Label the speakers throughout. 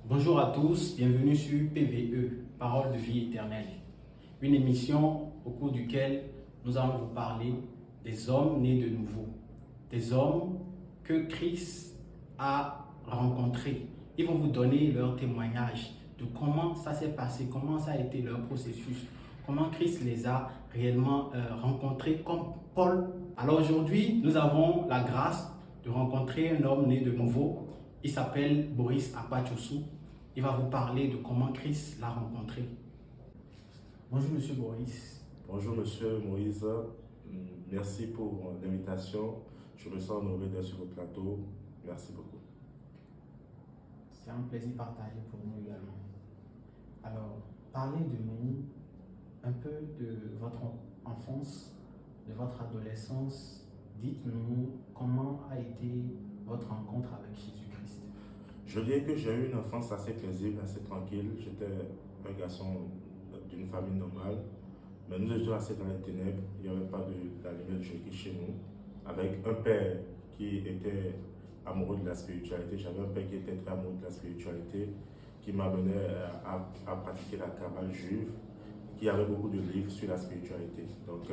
Speaker 1: Bonjour à tous, bienvenue sur PVE, Parole de vie éternelle, une émission au cours duquel nous allons vous parler des hommes nés de nouveau, des hommes que Christ a rencontrés. Ils vont vous donner leur témoignage de comment ça s'est passé, comment ça a été leur processus, comment Christ les a réellement rencontrés comme Paul. Alors aujourd'hui, nous avons la grâce de rencontrer un homme né de nouveau. Il s'appelle Boris Apachosou. Il va vous parler de comment Christ l'a rencontré. Bonjour Monsieur Boris.
Speaker 2: Bonjour Monsieur Moïse, merci pour l'invitation. Je me sens honoré d'être sur votre plateau. Merci beaucoup.
Speaker 1: C'est un plaisir partagé pour nous également. Alors, parlez de nous un peu de votre enfance, de votre adolescence. Dites-nous comment a été votre rencontre avec Jésus-Christ.
Speaker 2: Je dirais que j'ai eu une enfance assez paisible, assez tranquille. J'étais un garçon d'une famille normale, mais nous étions assez dans les ténèbres. Il n'y avait pas de la lumière de Jésus chez nous. Avec un père qui était amoureux de la spiritualité, j'avais un père qui était très amoureux de la spiritualité, qui m'amenait à pratiquer la Kabbale juive, qui avait beaucoup de livres sur la spiritualité. Donc,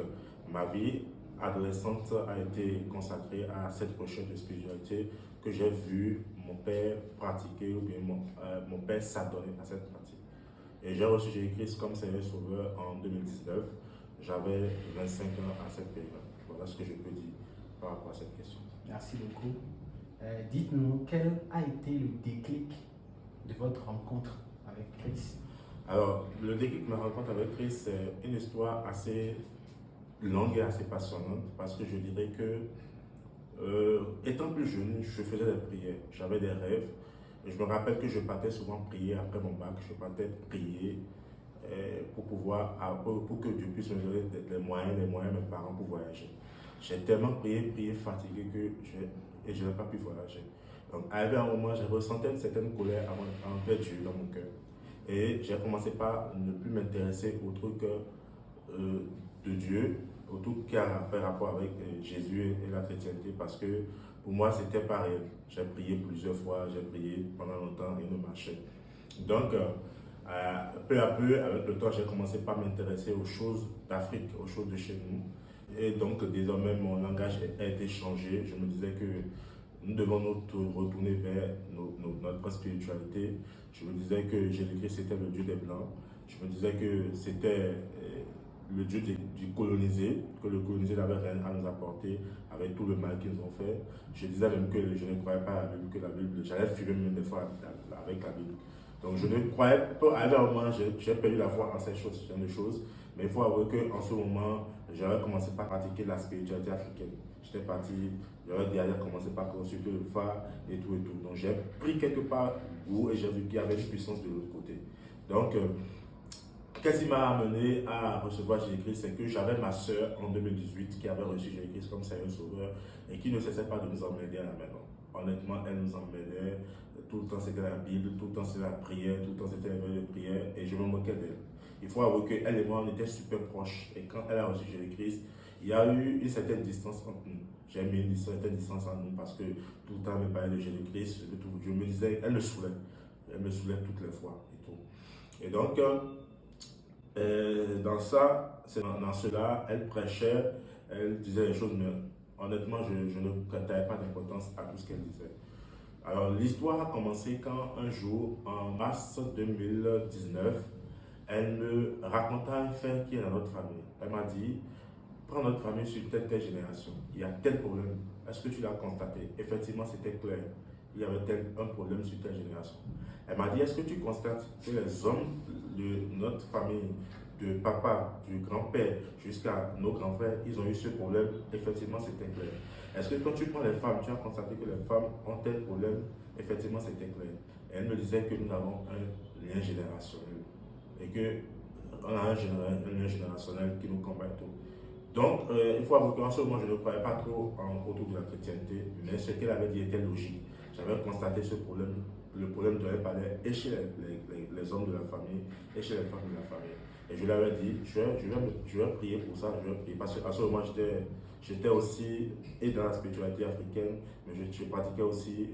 Speaker 2: ma vie adolescente a été consacrée à cette recherche de spiritualité que j'ai vu mon père pratiquer, ou bien mon père s'adonner à cette pratique. Et j'ai reçu Jésus-Christ comme Seigneur et Sauveur en 2019. J'avais 25 ans à cette période. Voilà ce que je peux dire par rapport à cette question.
Speaker 1: Merci beaucoup. Dites-nous quel a été le déclic de votre rencontre avec Christ.
Speaker 2: Alors, le déclic de ma rencontre avec Christ, c'est une histoire assez longue et assez passionnante, parce que je dirais que, étant plus jeune, je faisais des prières, j'avais des rêves, et je me rappelle que je partais souvent prier après mon bac, je partais prier pour que Dieu puisse me donner les moyens, mes parents pour voyager. J'ai tellement prié, fatigué et je n'ai pas pu voyager. Donc, arrivé à un moment, j'ai ressenti une certaine colère envers Dieu dans mon cœur. Et j'ai commencé par ne plus m'intéresser aux trucs de Dieu, au tout qui a fait rapport avec Jésus et la chrétienté, parce que pour moi, c'était pas réel. J'ai prié plusieurs fois, j'ai prié pendant longtemps et ne marchait. Donc, peu à peu, avec le temps, j'ai commencé par m'intéresser aux choses d'Afrique, aux choses de chez nous. Et donc, désormais, mon langage a été changé. Je me disais que nous devons nous retourner vers notre spiritualité. Je me disais que Jésus-Christ était le Dieu des Blancs. Je me disais que c'était le Dieu du colonisé, que le colonisé n'avait rien à nous apporter avec tout le mal qu'ils ont fait. Je disais même que je ne croyais pas à la Bible, que la Bible, j'allais fumer même des fois avec la Bible. Donc je ne croyais pas, à un moment, j'ai perdu la foi en ces choses, mais il faut avouer qu'en ce moment, j'avais commencé par pratiquer la spiritualité africaine. J'étais parti, j'avais déjà commencé par consulter le phare et tout et tout. Donc j'ai pris quelque part goût et j'ai vu qu'il y avait une puissance de l'autre côté. Donc, qu'est-ce qui m'a amené à recevoir Jésus-Christ? C'est que j'avais ma soeur en 2018 qui avait reçu Jésus-Christ comme Seigneur Sauveur et qui ne cessait pas de nous emmener à la maison. Honnêtement, elle nous emmenait, tout le temps c'était la Bible, tout le temps c'était la prière, tout le temps c'était les prières et je me moquais d'elle. Il faut avouer qu'elle et moi, on était super proches. Et quand elle a reçu Jésus-Christ, il y a eu une certaine distance entre nous. J'ai mis une certaine distance entre nous parce que tout le temps, elle me parlait de Jésus-Christ. Je me disais, elle me saoulait. Elle me saoulait toutes les fois et tout. Et donc, dans cela, elle prêchait, elle disait des choses, mais honnêtement, je ne prêtais pas d'importance à tout ce qu'elle disait. Alors, l'histoire a commencé quand un jour, en mars 2019, elle me raconta un fait qui est dans notre famille. Elle m'a dit, prends notre famille sur telle génération. Il y a tel problème. Est-ce que tu l'as constaté? Effectivement, c'était clair. Il y avait un problème sur telle génération. Elle m'a dit, est-ce que tu constates que les hommes de notre famille, de papa, du grand-père, jusqu'à nos grands frères, ils ont eu ce problème? Effectivement, c'était clair. Est-ce que quand tu prends les femmes, tu as constaté que les femmes ont tel problème? Effectivement, c'était clair. Et elle me disait que nous avons un lien générationnel et qu'on a un lien générationnel qui nous combat tout. Donc, il faut avouer qu'en ce moment, je ne croyais pas trop autour de la chrétienté, mais ce qu'elle avait dit était logique. J'avais constaté ce problème, le problème dont elle parlait, et chez les hommes de la famille, et chez les femmes de la famille. Et je lui avais dit, je vais prier pour ça, je vais prier, parce qu'à ce moment, j'étais aussi et dans la spiritualité africaine, mais je pratiquais aussi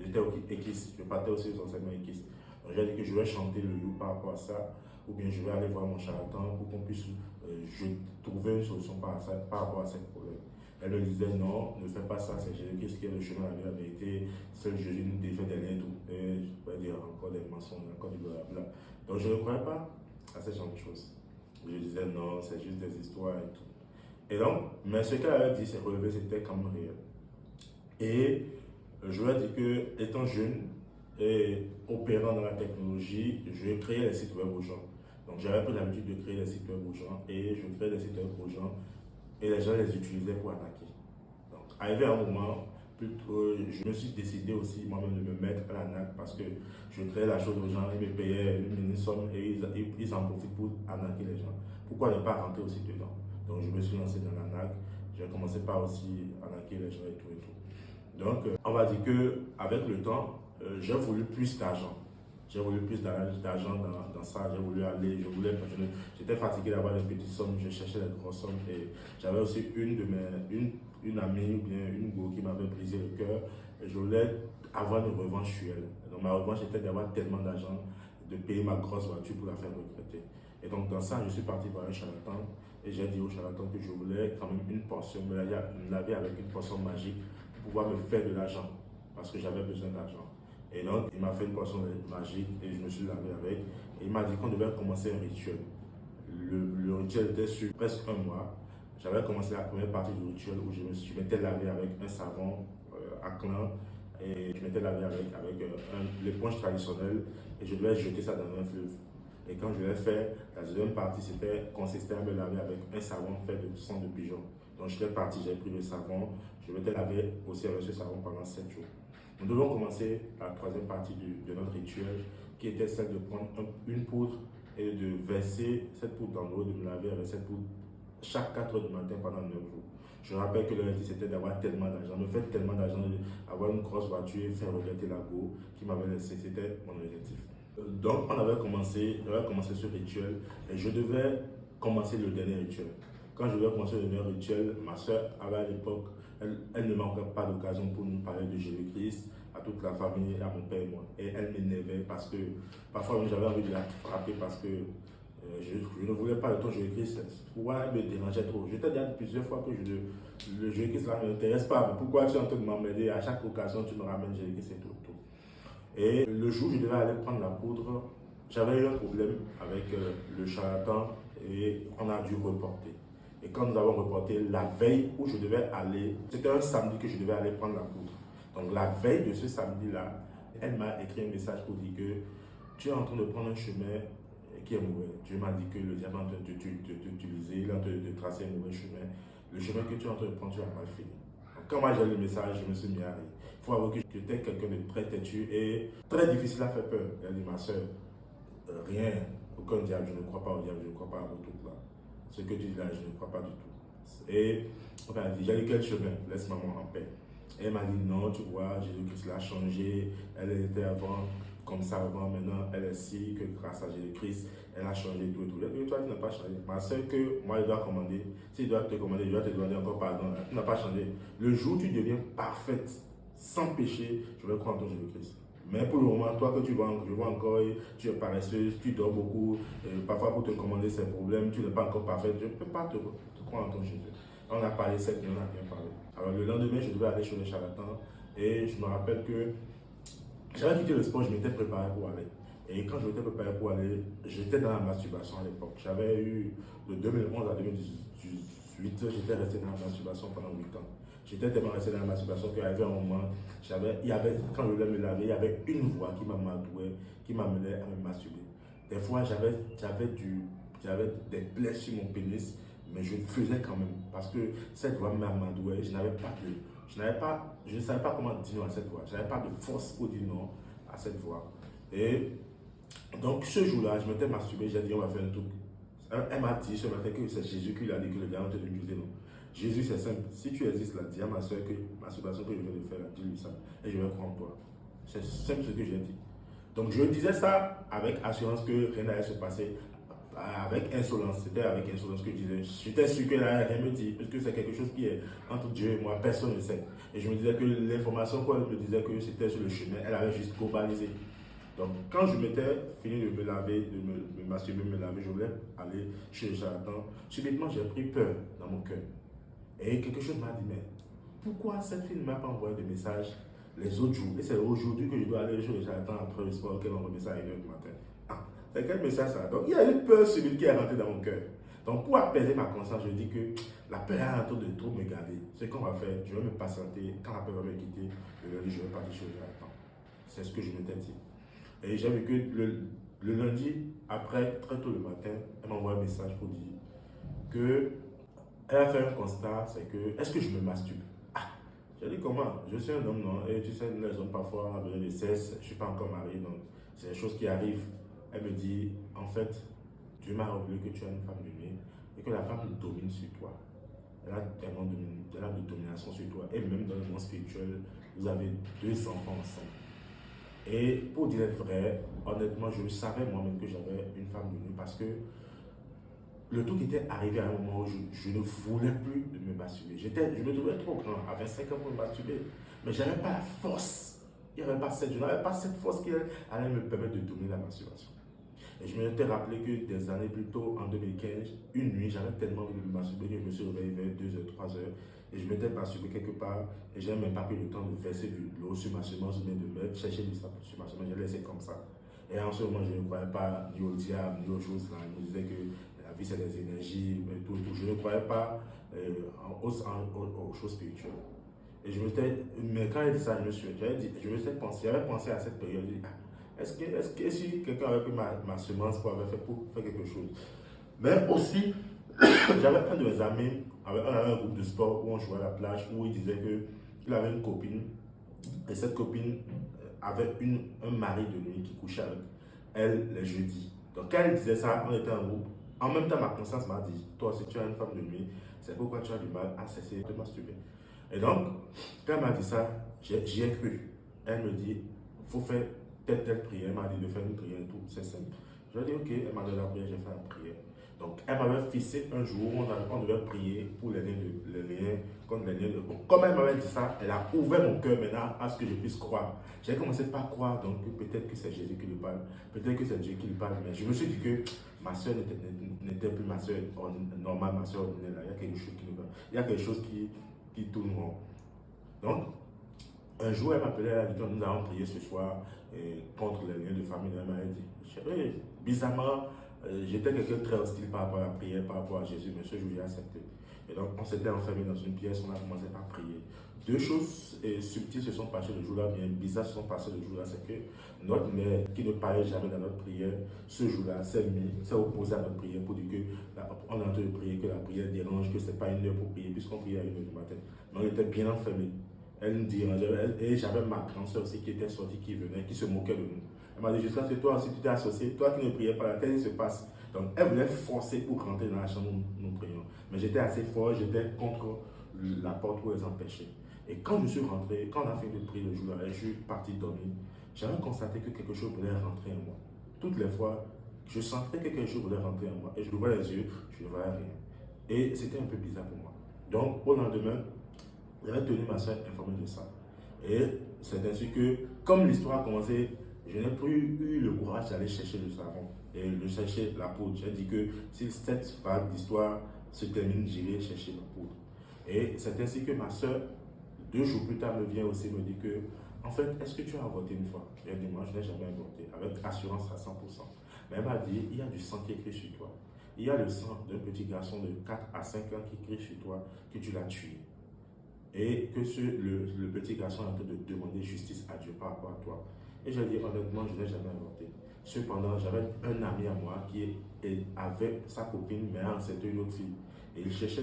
Speaker 2: j'étais équiste, je partais aussi aux enseignements équistes. Donc j'ai dit que je vais chanter le you par rapport à ça, ou bien je vais aller voir mon charlatan pour qu'on puisse trouver une solution par rapport à ce problème. Elle me disait non, ne fais pas ça, c'est Jésus-Christ qui est le chemin, la vérité, seul Jésus nous défait des liens et tout. Et je pourrais dire encore des mensonges, encore du blabla. Donc je ne croyais pas à ce genre de choses. Je disais non, c'est juste des histoires et tout. Et donc, mais ce qu'elle avait dit, c'est relevé, c'était quand même réel. Et je lui ai dit que, étant jeune et opérant dans la technologie, je créais les sites web aux gens. Donc j'avais pris l'habitude de créer des sites web aux gens et je créais des sites web aux gens et les gens les utilisaient pour attaquer. Donc arrivé à un moment, je me suis décidé aussi moi-même de me mettre à la NAC parce que je créais la chose aux gens, ils me payaient une mini-somme et ils en profitent pour attaquer les gens. Pourquoi ne pas rentrer aussi dedans? Donc je me suis lancé dans la NAC, j'ai commencé par aussi attaquer les gens et tout et tout. Donc on va dire qu'avec le temps, j'ai voulu plus d'argent. J'ai voulu plus d'argent dans ça, j'ai voulu aller, j'étais fatigué d'avoir des petites sommes, je cherchais des grosses sommes et j'avais aussi une amie ou bien une go qui m'avait brisé le cœur et je voulais avoir une revanche sur elle. Donc ma revanche était d'avoir tellement d'argent, de payer ma grosse voiture pour la faire regretter. Et donc dans ça, je suis parti voir un charlatan et j'ai dit au charlatan que je voulais quand même une portion, me laver avec une portion magique pour pouvoir me faire de l'argent parce que j'avais besoin d'argent. Et donc, il m'a fait une poisson magique et je me suis lavé avec. Et il m'a dit qu'on devait commencer un rituel. Le rituel était sur presque un mois. J'avais commencé la première partie du rituel où je m'étais lavé avec un savon à clan et je m'étais lavé avec l'éponge traditionnelle et je devais jeter ça dans un fleuve. Et quand je l'ai fait, la deuxième partie consistait à me laver avec un savon fait de sang de pigeon. Donc, j'étais parti, j'ai pris le savon, je m'étais lavé aussi avec ce savon pendant 7 jours. Nous devons commencer la troisième partie de notre rituel qui était celle de prendre une poudre et de verser cette poudre dans l'eau, de me laver avec cette poudre chaque 4 heures du matin pendant 9 jours. Je rappelle que l'objectif c'était d'avoir tellement d'argent, me faire tellement d'argent, avoir une grosse voiture et faire regretter la go qui m'avait laissé, c'était mon objectif. Donc on avait commencé ce rituel et je devais commencer le dernier rituel. Quand je devais commencer le dernier rituel, ma soeur avait à l'époque, elle ne manquait pas d'occasion pour nous parler de Jésus-Christ à toute la famille, à mon père et moi. Et elle m'énervait parce que parfois j'avais envie de la frapper parce que je ne voulais pas le ton Jésus-Christ. Pourquoi elle me dérangeait trop? Je t'ai dit plusieurs fois que le Jésus-Christ là ne m'intéresse pas. Mais pourquoi tu es en train de m'emmerder? À chaque occasion, tu me ramènes Jésus-Christ et tout. Et le jour où je devais aller prendre la poudre, j'avais eu un problème avec le charlatan et on a dû reporter. Et quand nous avons reporté la veille où je devais aller, c'était un samedi que je devais aller prendre la poudre. Donc la veille de ce samedi-là, elle m'a écrit un message pour dire que tu es en train de prendre un chemin qui est mauvais. Dieu m'a dit que le diable est en train de t'utiliser, il est en train de te tracer un mauvais chemin. Le chemin que tu es en train de prendre, tu as mal fait. Donc, quand moi j'ai lu le message, je me suis mis à rire. Il faut avouer que j'étais quelqu'un de très têtu et très difficile à faire peur. Elle a dit, ma soeur, rien, aucun diable, je ne crois pas au diable, je ne crois pas au tout là. Ce que tu dis là, je ne crois pas du tout. Et enfin, elle a dit, j'ai dit quel chemin, laisse maman en paix. Et elle m'a dit, non, tu vois, Jésus-Christ l'a changé, elle était avant comme ça avant, maintenant elle est si, que grâce à Jésus-Christ, elle a changé tout et tout. Et toi, tu n'as pas changé. Ma soeur, que moi, je dois commander, si je dois te commander, je dois te demander encore pardon. Tu n'as pas changé. Le jour où tu deviens parfaite, sans péché, je vais croire en ton Jésus-Christ. Mais pour le moment, toi que je vois encore, tu es paresseuse, tu dors beaucoup, parfois pour te commander ces problèmes, tu n'es pas encore parfaite, je ne peux pas te croire en ton Jésus. On a parlé cette nuit, on a bien parlé. Alors le lendemain, je devais aller chez le charlatan et je me rappelle que j'avais quitté le sport, je m'étais préparé pour aller. Et quand je m'étais préparé pour aller, j'étais dans la masturbation à l'époque. J'avais eu de 2011 à 2018, j'étais resté dans la masturbation pendant 8 ans. J'étais tellement resté dans la masturbation qu'il y avait un moment, quand je voulais me laver, il y avait une voix qui m'amadouait, qui m'amenait à me masturber. Des fois, j'avais des plaies sur mon pénis, mais je le faisais quand même parce que cette voix m'amadouait. Je ne savais pas comment dire non à cette voix. Je n'avais pas de force pour dire non à cette voix. Et donc, ce jour-là, je m'étais masturbé, j'ai dit, on va faire un truc. Elle m'a dit ce matin que c'est Jésus qui lui a dit que le diable te l'utiliser. Non. Jésus, c'est simple. Si tu existes là, dis à ma soeur que ma masturbation que je viens de faire, dis-lui ça. Et je vais croire en toi. C'est simple ce que j'ai dit. Donc, je disais ça avec assurance que rien n'allait se passer. avec insolence. C'était avec insolence que je disais. J'étais sûr qu'elle n'allait rien me dire, parce que c'est quelque chose qui est entre Dieu et moi, personne ne sait. Et je me disais que l'information qu'elle me disait que c'était sur le chemin, elle avait juste globalisé. Donc, quand je m'étais fini de me laver, de me masturber, me laver, je voulais aller chez le charlatan. Subitement, j'ai pris peur dans mon cœur. Et quelque chose m'a dit, mais pourquoi cette fille ne m'a pas envoyé de message les autres jours? Et c'est aujourd'hui que je dois aller chez le charlatan après le sport, qu'elle envoie un message à 1h du matin. Ah, c'est quel message ça? Donc, il y a une peur subite qui est rentrée dans mon cœur. Donc, pour apaiser ma conscience, je dis que la peur est en train de trop me garder. Ce qu'on va faire, je vais me patienter. Quand la peur va me quitter, le lundi, je vais partir chez le charlatan. C'est ce que je m'étais dit. Et j'ai vu que le lundi, après, très tôt le matin, elle m'envoie un message pour dire que elle a fait un constat, c'est que, est-ce que je me masturbe? Ah, j'ai dit comment? Je suis un homme, non? Et tu sais, les hommes parfois ont besoin de cesse, je ne suis pas encore marié, donc c'est des choses qui arrivent. Elle me dit, en fait, Dieu m'a révélé que tu es une femme de nuit et que la femme domine sur toi. Elle a tellement de domination sur toi. Et même dans le monde spirituel, vous avez 2 enfants ensemble. Et pour dire vrai, honnêtement, je savais moi-même que j'avais une femme de nuit parce que le truc était arrivé à un moment où je ne voulais plus me masturber. Je me trouvais trop grand, à 25 ans pour me masturber. Mais je n'avais pas la force. Je n'avais pas cette force qui allait me permettre de dominer la masturbation. Et je me suis rappelé que des années plus tôt, en 2015, une nuit, j'avais tellement envie de me masturber que je me suis réveillé vers 2h, 3h. Et je m'étais masturbé quelque part. Et je n'avais même pas pris le temps de verser de l'eau sur ma semence ou bien de me chercher du sable sur ma semence. Je l'ai laissé comme ça. Et en ce moment, je ne croyais pas ni au diable, ni aux choses là. Je me disais que la vie, c'est des énergies, tout. Je ne croyais pas aux choses spirituelles. Et mais quand elle dit ça, j'avais pensé à cette période. Est-ce que si quelqu'un avait pris ma semence pour faire quelque chose? Mais aussi, j'avais un de mes amis, on avait un groupe de sport où on jouait à la plage, où il disait qu'il avait une copine, et cette copine avait un mari de nuit qui couchait avec elle les jeudis. Donc quand elle disait ça, on était en groupe. En même temps, ma conscience m'a dit, toi, si tu as une femme de nuit, c'est pourquoi tu as du mal à cesser de te masturber. Et donc, quand elle m'a dit ça, j'y ai cru. Elle me dit, il faut faire telle prière. Elle m'a dit de faire une prière et tout, c'est simple. Je lui ai dit, ok, elle m'a donné la prière, j'ai fait la prière. Donc, elle m'avait fixé un jour où on devait prier pour les liens contre les liens de... Bon, comme elle m'avait dit ça, elle a ouvert mon cœur maintenant à ce que je puisse croire. J'ai commencé par croire, donc peut-être que c'est Jésus qui lui parle, peut-être que c'est Dieu qui lui parle, mais je me suis dit que ma soeur n'était plus ma soeur normale, ma soeur ordinaire. Il y a quelque chose qui nous va. Il y a quelque chose qui tourne rond. Donc, un jour, elle m'appelait, elle a dit, nous allons prier ce soir contre les liens de famille. Elle m'a dit, bizarrement, j'étais quelqu'un de très hostile par rapport à la prière, par rapport à Jésus, mais ce jour, j'ai accepté. Et donc, on s'était enfermé dans une pièce, on a commencé par prier. 2 choses subtiles se sont passées le jour-là, bien bizarres se sont passées le jour-là, c'est que notre mère, qui ne parlait jamais dans notre prière, ce jour-là, s'est opposée à notre prière pour dire qu'on est en train de prier, que la prière dérange, que ce n'est pas une heure pour prier, puisqu'on priait à 1h du matin. Mais on était bien enfermés. Elle nous dérangeait, et j'avais ma grande soeur aussi qui était sortie, qui venait, qui se moquait de nous. Elle m'a dit, jusqu'à ce que toi aussi tu t'es associé, toi qui ne priais pas, qu'est-ce qui se passe? Donc elle voulait forcer pour rentrer dans la chambre où nous prions. Mais j'étais assez fort, j'étais contre la porte pour les empêcher. Et quand je suis rentré, quand on a fait de prier le jour-là, je suis parti dormir, j'avais constaté que quelque chose voulait rentrer en moi. Toutes les fois, je sentais que quelque chose voulait rentrer en moi. Et je ouvrais les yeux, je ne voyais rien. Et c'était un peu bizarre pour moi. Donc au lendemain, j'avais tenu ma soeur informée de ça. Et c'est ainsi que, comme l'histoire a commencé, je n'ai plus eu le courage d'aller chercher le savon et de chercher la poudre. J'ai dit que si cette vague d'histoire se termine, j'irai chercher la poudre. Et c'est ainsi que ma soeur, 2 jours plus tard, me vient aussi me dire que, en fait, est-ce que tu as avorté une fois? J'ai dit, moi, je n'ai jamais avorté, avec assurance à 100%. Mais elle m'a dit, il y a du sang qui est écrit sur toi. Il y a le sang d'un petit garçon de 4 à 5 ans qui écrit sur toi que tu l'as tué. Et que le petit garçon est en train de demander justice à Dieu par rapport à toi. Et j'ai dit, honnêtement, je n'ai jamais avorté. Cependant, j'avais un ami à moi qui avait sa copine, mais c'était une autre fille. Et il cherchait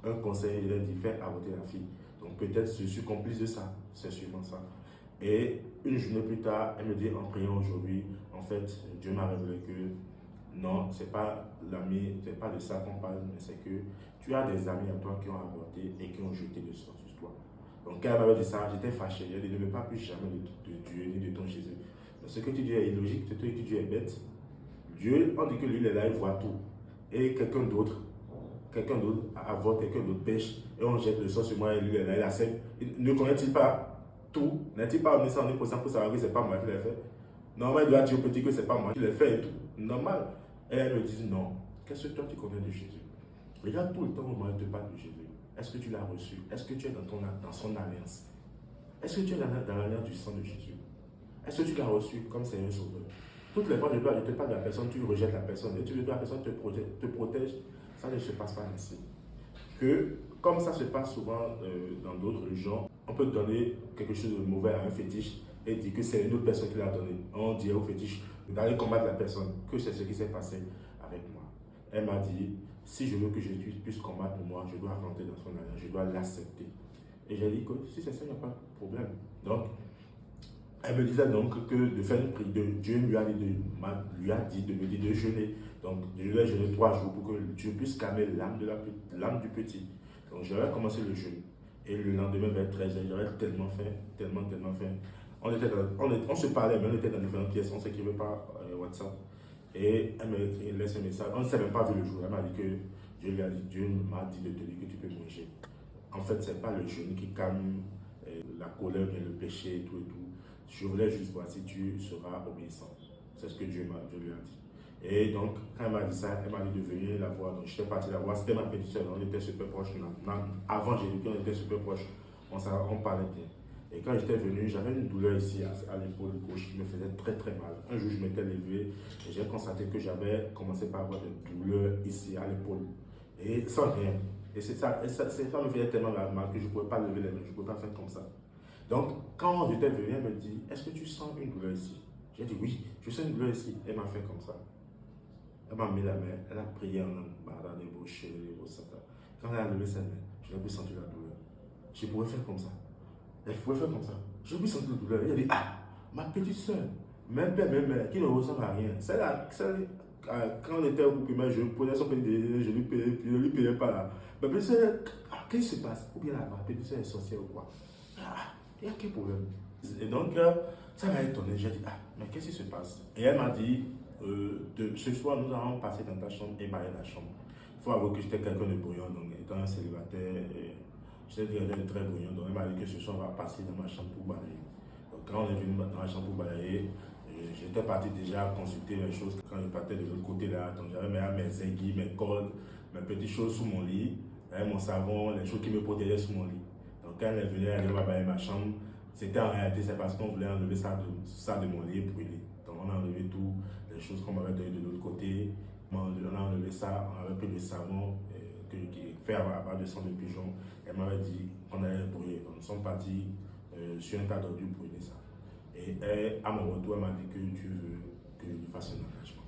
Speaker 2: un conseil, il a dit, fais avorter la fille. Donc peut-être je suis complice de ça, c'est sûrement ça. Et une journée plus tard, elle me dit, en priant aujourd'hui, en fait, Dieu m'a révélé que non, c'est pas l'ami, c'est pas de ça qu'on parle, mais c'est que tu as des amis à toi qui ont avorté et qui ont jeté le sang sur toi. Donc quand elle m'avait dit ça, j'étais fâché. J'ai dit, ne me parle plus jamais de Dieu ni de ton Jésus. Mais ce que tu dis est illogique, ce que tu dis est bête. Dieu, on dit que lui, il est là, il voit tout. Et quelqu'un d'autre avorte, quelqu'un d'autre pêche, et on jette le sang sur moi, et lui, il est là, il accepte. Ne connaît-il pas tout? N'est-il pas omniscient, omnipotent pour savoir que ce n'est pas moi qui l'ai fait? Normalement, il doit dire au petit que ce n'est pas moi qui l'ai fait et tout. Normal. Et elle me dit non. Qu'est-ce que toi tu connais de Jésus? Regarde tout le temps où elle te parle de Jésus. Est-ce que tu l'as reçu? Est-ce que tu es dans son alliance? Est-ce que tu es dans l'alliance du sang de Jésus? Est-ce que tu l'as reçu comme Seigneur Sauveur? Toutes les fois, je te parle de la personne, tu rejettes la personne et tu veux que la personne te protège. Ça ne se passe pas ainsi. Que, comme ça se passe souvent dans d'autres religions, on peut donner quelque chose de mauvais à un fétiche et dire que c'est une autre personne qui l'a donné. On dit au fétiche d'aller combattre la personne, que c'est ce qui s'est passé avec moi. Elle m'a dit, si je veux que Jésus puisse combattre moi, je dois rentrer dans son alliance, je dois l'accepter. Et j'ai dit que si c'est ça, il n'y a pas de problème. Donc, elle me disait donc que de faire une prière, Dieu lui a dit de me dire de jeûner. Donc, je vais jeûner 3 jours pour que Dieu puisse calmer l'âme du petit. Donc, j'avais commencé le jeûne. Et le lendemain, vers 13h, j'avais tellement faim, tellement faim. On se parlait, mais on était dans différentes pièces, on ne s'écrivait pas WhatsApp. Et elle me laisse un message. On ne s'est même pas vu le jour. Elle m'a dit que Dieu m'a dit de te dire que tu peux manger. En fait, ce n'est pas le jeûne qui calme la colère, mais le péché et tout. Je voulais juste voir si tu seras obéissant. C'est ce que Dieu lui a dit. Et donc, quand elle m'a dit ça, elle m'a dit de venir la voir. Donc, j'étais parti la voir. C'était ma petite soeur. On était super proches. Avant Jésus-Christ, on était super proches. On parlait bien. Et quand j'étais venu, j'avais une douleur ici à l'épaule gauche qui me faisait très mal. Un jour, je m'étais levé et j'ai constaté que j'avais commencé par avoir des douleurs ici à l'épaule. Et sans rien. Et ça me faisait tellement mal que je ne pouvais pas lever les mains, je ne pouvais pas faire comme ça. Donc, quand j'étais venu, elle me dit, est-ce que tu sens une douleur ici? J'ai dit oui, je sens une douleur ici. Elle m'a fait comme ça. Elle m'a mis la main, elle a prié en langue, quand elle a levé sa main, je n'ai plus senti la douleur. Je pouvais faire comme ça. Elle pouvait faire comme ça. Je n'ai plus senti la douleur. Elle a dit, ah, ma petite soeur, même père, même mère, qui ne ressemble à rien. Quand on était au primaire, je prenais son petit déjeuner, je ne lui payais pas là. Ma petite soeur, qu'est-ce qui se passe? Ou bien ma petite soeur est sorcière ou quoi? Il y a quel problème? Et donc, ça m'a étonné. J'ai dit, mais qu'est-ce qui se passe? Et elle m'a dit, ce soir, nous allons passer dans ta chambre et marier la chambre. Il faut avouer que j'étais quelqu'un de brouillon, donc étant un célibataire, j'étais quelqu'un de très brouillon. Donc elle m'a dit que ce soir, on va passer dans ma chambre pour balayer. Donc quand on est venu dans ma chambre pour balayer, j'étais parti déjà consulter les choses quand je partais de l'autre côté là. Donc j'avais mes aiguilles, mes cordes, mes petites choses sous mon lit, mon savon, les choses qui me protégeaient sous mon lit. Donc quand elle est venue, elle va balayer ma chambre. C'était en réalité, c'est parce qu'on voulait enlever ça de mon lit et brûler. Donc on a enlevé tout, les choses qu'on m'avait données de l'autre côté. On a enlevé ça, on avait pris du savon qui est fait à base de sang de pigeon. Elle m'avait dit qu'on allait brûler. Donc nous sommes partis sur un tas d'ordures brûler ça. Et à mon retour, elle m'a dit que Dieu veut que je lui fasse un engagement.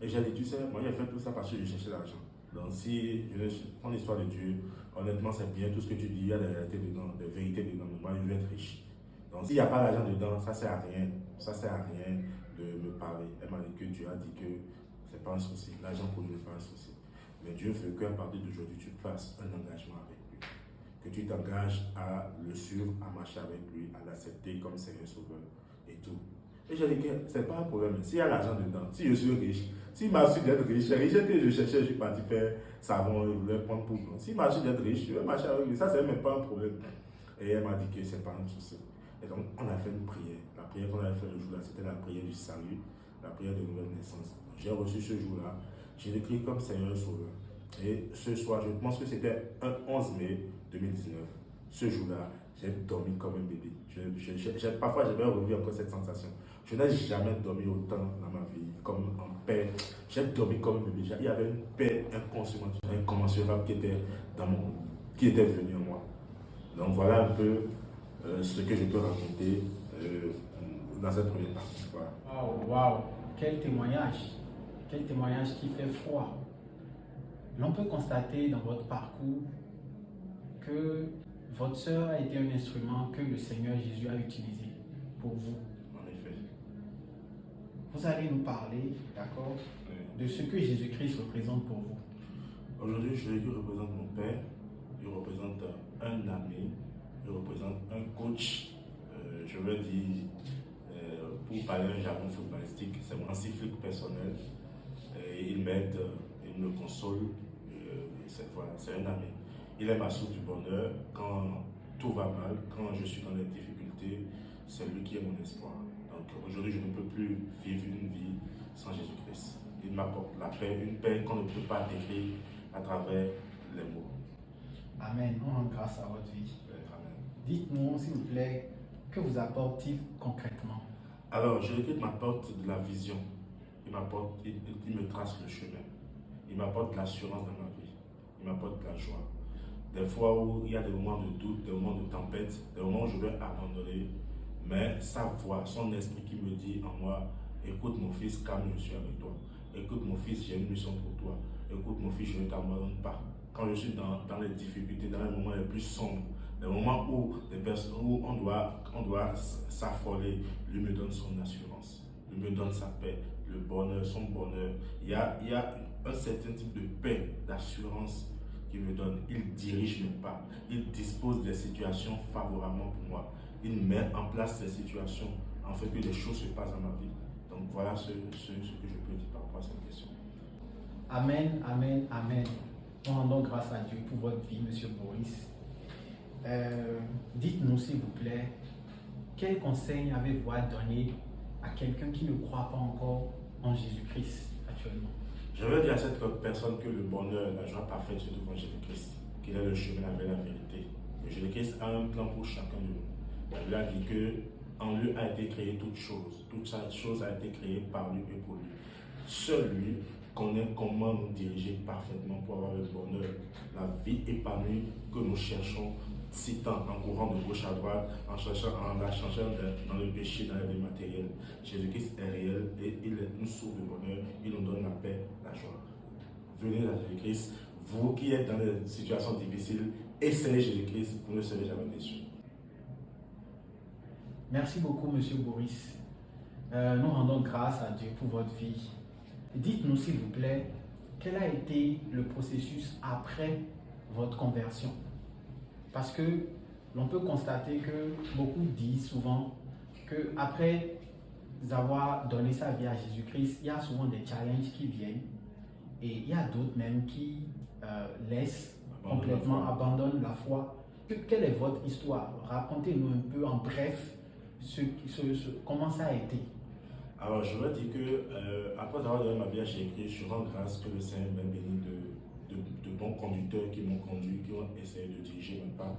Speaker 2: Et j'ai dit, tu sais, moi j'ai fait tout ça parce que je cherchais l'argent. Donc si je prends l'histoire de Dieu, honnêtement c'est bien tout ce que tu dis, il y a des réalités dedans, des vérités dedans, mais moi je veux être riche. Donc s'il n'y a pas d'argent dedans, ça ne sert à rien. Ça ne sert à rien de me parler. Elle m'a dit que Dieu a dit que ce n'est pas un souci. L'argent pour lui n'est pas un souci. Mais Dieu veut qu'à partir d'aujourd'hui, tu fasses un engagement avec lui. Que tu t'engages à le suivre, à marcher avec lui, à l'accepter comme Seigneur Sauveur et tout. Et j'ai dit que ce n'est pas un problème. S'il y a l'argent dedans, si je suis riche, s'il m'a su d'être riche, c'est riche que je cherchais, je suis parti faire savon, je voulais prendre pour moi. S'il m'a su d'être riche, je vais marcher avec lui. Ça, c'est même pas un problème. Et elle m'a dit que ce n'est pas un souci. Et donc, on a fait une prière. La prière qu'on avait fait le jour-là, c'était la prière du salut, la prière de nouvelle naissance. J'ai reçu ce jour-là, j'ai écrit comme Seigneur Sauveur. Et ce soir, je pense que c'était un 11 mai 2019. Ce jour-là, j'ai dormi comme un bébé. Parfois, j'ai bien revu encore cette sensation. Je n'ai jamais dormi autant dans ma vie, comme en paix. J'ai dormi comme un bébé. Il y avait une paix incommensurable qui était venue en moi. Donc voilà un peu ce que je peux raconter dans cette première partie. Voilà.
Speaker 1: Wow, quel témoignage qui fait froid. L'on peut constater dans votre parcours que votre sœur a été un instrument que le Seigneur Jésus a utilisé pour vous.
Speaker 2: En effet.
Speaker 1: Vous allez nous parler, d'accord, de ce que Jésus-Christ représente pour vous.
Speaker 2: Aujourd'hui, Jésus représente mon père, il représente un ami, il représente un coach, je veux dire, pour parler un jargon footballistique, c'est mon encyclique personnel. Et il m'aide, il me console. Voilà, c'est un ami. Il est ma source du bonheur quand tout va mal, quand je suis dans les difficultés. C'est lui qui est mon espoir. Donc aujourd'hui, je ne peux plus vivre une vie sans Jésus-Christ. Il m'apporte la paix, une paix qu'on ne peut pas décrire à travers les mots.
Speaker 1: Amen. On rend grâce à votre vie.
Speaker 2: Amen.
Speaker 1: Dites-nous, s'il vous plaît, que vous apporte-t-il concrètement?
Speaker 2: Alors, Jésus-Christ m'apporte de la vision. Il me trace le chemin. Il m'apporte de l'assurance dans ma vie. Il m'apporte de la joie. Des fois où il y a des moments de doute, des moments de tempête, des moments où je vais abandonner, mais sa voix, son esprit qui me dit en moi, écoute mon fils, calme, je suis avec toi. Écoute mon fils, j'ai une mission pour toi. Écoute mon fils, je ne t'abandonne pas. Quand je suis dans les difficultés, dans les moments les plus sombres, les moments où, on doit s'affoler, lui me donne son assurance, lui me donne sa paix, le bonheur, son bonheur. Il y a un certain type de paix, d'assurance qu'il me donne. Il dirige mes pas, il dispose des situations favorablement pour moi. Il met en place ces situations en fait que les choses se passent dans ma vie. Donc voilà ce que je peux dire par rapport à cette question.
Speaker 1: Amen, amen, amen. Nous rendons grâce à Dieu pour votre vie, Monsieur Boris. Dites-nous, s'il vous plaît, quel conseil avez-vous à donner à quelqu'un qui ne croit pas encore en Jésus-Christ actuellement?
Speaker 2: Je veux dire à cette personne que le bonheur, la joie parfaite se trouve en Jésus-Christ, qu'il est le chemin, la vérité. Et Jésus-Christ a un plan pour chacun de nous. Il a dit qu'en lui a été créée toute chose. Toute cette chose a été créée par lui et pour lui. Seul lui connaît comment nous diriger parfaitement pour avoir le bonheur, la vie épanouie que nous cherchons si tant, en courant de gauche à droite, en cherchant dans le péché, dans les matériels. Jésus-Christ est réel et il est une source de bonheur. Il nous donne la paix, la joie. Venez à Jésus-Christ. Vous qui êtes dans des situations difficiles, essayez Jésus-Christ, vous ne serez jamais déçus.
Speaker 1: Merci beaucoup, Monsieur Boris. Nous rendons grâce à Dieu pour votre vie. Dites-nous, s'il vous plaît, quel a été le processus après votre conversion? Parce que l'on peut constater que beaucoup disent souvent qu'après avoir donné sa vie à Jésus-Christ, il y a souvent des challenges qui viennent et il y a d'autres même qui laissent complètement, abandonnent la foi. Quelle est votre histoire? Racontez-nous un peu en bref comment ça a été.
Speaker 2: Alors, je veux dire que après avoir donné ma vie à Jésus-Christ, je rends grâce que le Seigneur m'a béni de bons conducteurs qui m'ont conduit, qui ont essayé de diriger mes pas,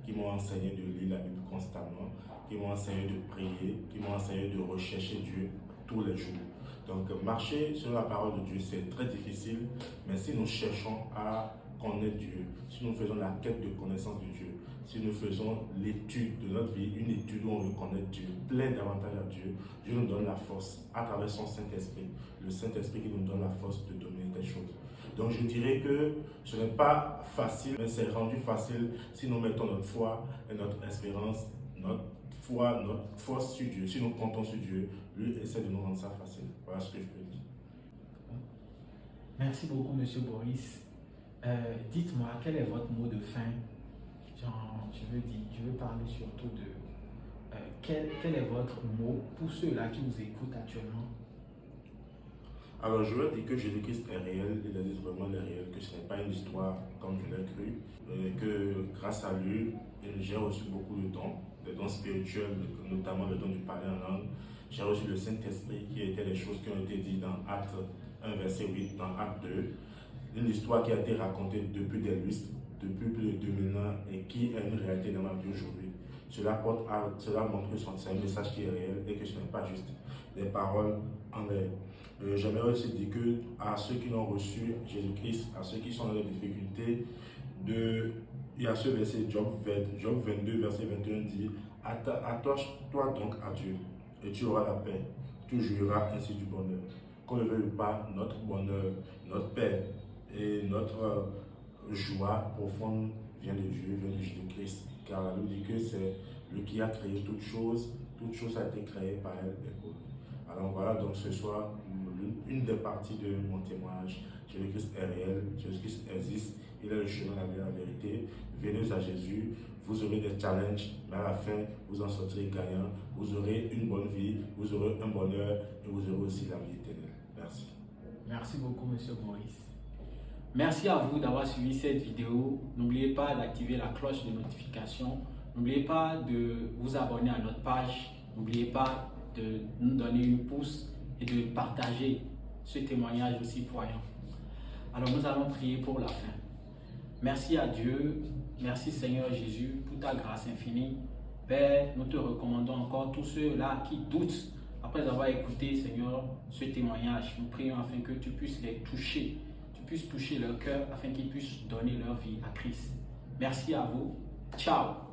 Speaker 2: qui m'ont enseigné de lire la Bible constamment, qui m'ont enseigné de prier, qui m'ont enseigné de rechercher Dieu tous les jours. Donc, marcher sur la parole de Dieu, c'est très difficile, mais si nous cherchons à connaître Dieu, si nous faisons la quête de connaissance de Dieu, si nous faisons l'étude de notre vie, une étude où on reconnaît Dieu, plaît davantage à Dieu, Dieu nous donne la force à travers son Saint-Esprit, le Saint-Esprit qui nous donne la force de dominer des choses. Donc je dirais que ce n'est pas facile, mais c'est rendu facile si nous mettons notre foi et notre espérance, notre foi, notre force sur Dieu. Si nous comptons sur Dieu, lui essaie de nous rendre ça facile. Voilà ce que je peux dire.
Speaker 1: Merci beaucoup, Monsieur Boris. Dites-moi, quel est votre mot de fin? Je veux parler surtout de quel est votre mot pour ceux-là qui vous écoutent actuellement?
Speaker 2: Alors je veux dire que Jésus-Christ est réel, il est vraiment réel, que ce n'est pas une histoire comme je l'ai cru, que grâce à lui, j'ai reçu beaucoup de dons, des dons spirituels, notamment le don du parler en langue. J'ai reçu le Saint-Esprit qui étaient les choses qui ont été dites dans Acte 1, verset 8, dans Acte 2. Une histoire qui a été racontée depuis des lustres, depuis plus de 2000 ans et qui est une réalité dans ma vie aujourd'hui. Cela montre que c'est un message qui est réel et que ce n'est pas juste des paroles en l'air. J'aimerais aussi dire que à ceux qui l'ont reçu, Jésus-Christ, à ceux qui sont dans des difficultés, il y a ce verset, Job 22, verset 21 dit, attache-toi donc à Dieu et tu auras la paix, tu jouiras ainsi du bonheur. Qu'on ne veuille pas, notre bonheur, notre paix et notre joie profonde vient de Dieu, vient de Jésus-Christ, car la Bible dit que c'est lui qui a créé toute chose a été créée par elle et pour lui. Alors voilà, donc ce soir, une des parties de mon témoignage. Jésus-Christ est réel, Jésus-Christ existe, il est le chemin, la vie, la vérité. Venez à Jésus, vous aurez des challenges, mais à la fin, vous en sortirez gagnant. Vous aurez une bonne vie, vous aurez un bonheur et vous aurez aussi la vie éternelle. Merci.
Speaker 1: Merci beaucoup, Monsieur Maurice. Merci à vous d'avoir suivi cette vidéo. N'oubliez pas d'activer la cloche de notification. N'oubliez pas de vous abonner à notre page. N'oubliez pas de nous donner une pouce et de partager ce témoignage aussi poignant. Alors nous allons prier pour la fin. Merci à Dieu, merci Seigneur Jésus pour ta grâce infinie. Père, nous te recommandons encore tous ceux-là qui doutent après avoir écouté, Seigneur, ce témoignage. Nous prions afin que tu puisses les toucher, tu puisses toucher leur cœur afin qu'ils puissent donner leur vie à Christ. Merci à vous. Ciao.